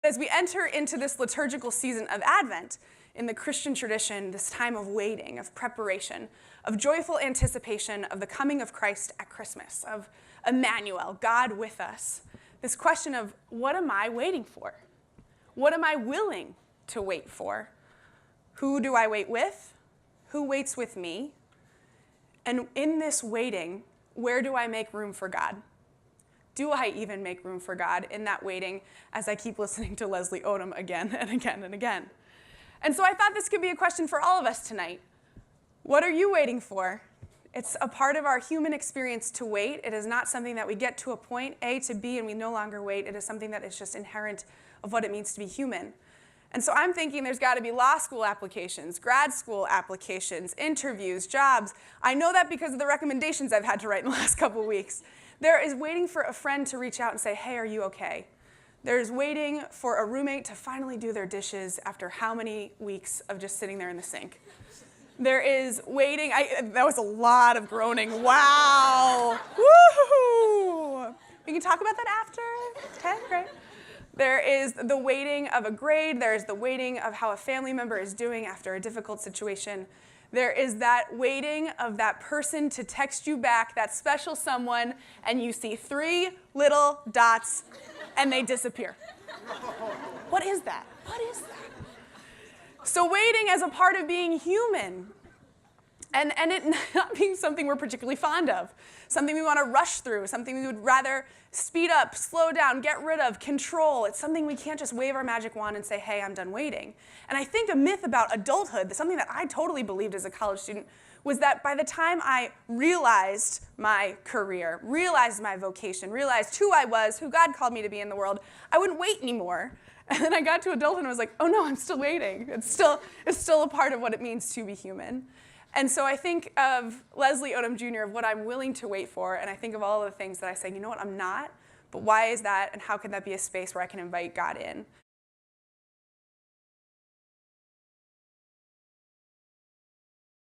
As we enter into this liturgical season of Advent, in the Christian tradition, this time of waiting, of preparation, of joyful anticipation of the coming of Christ at Christmas, of Emmanuel, God with us, this question of what am I waiting for? What am I willing to wait for? Who do I wait with? Who waits with me? And in this waiting, where do I make room for God? Do I even make room for God in that waiting as I keep listening to Leslie Odom again and again and again? And so I thought this could be a question for all of us tonight. What are you waiting for? It's a part of our human experience to wait. It is not something that we get to a point A to B and we no longer wait. It is something that is just inherent of what it means to be human. And so I'm thinking there's got to be law school applications, grad school applications, interviews, jobs. I know that because of the recommendations I've had to write in the last couple of weeks. There is waiting for a friend to reach out and say, hey, are you okay? There's waiting for a roommate to finally do their dishes after how many weeks of just sitting there in the sink. There is waiting. That was a lot of groaning. Wow. Woo-hoo. We can talk about that after. Okay, great. There is the waiting of a grade. There is the waiting of how a family member is doing after a difficult situation. There is that waiting of that person to text you back, that special someone, and you see 3 little dots, and they disappear. What is that? What is that? So waiting as a part of being human, and it not being something we're particularly fond of, something we want to rush through, something we would rather speed up, slow down, get rid of, control. It's something we can't just wave our magic wand and say, hey, I'm done waiting. And I think a myth about adulthood, something that I totally believed as a college student, was that by the time I realized my career, realized my vocation, realized who I was, who God called me to be in the world, I wouldn't wait anymore. And then I got to adulthood and I was like, oh no, I'm still waiting. It's still a part of what it means to be human. And so I think of Leslie Odom Jr., of what I'm willing to wait for, and I think of all of the things that I say, you know what, I'm not, but why is that, and how can that be a space where I can invite God in?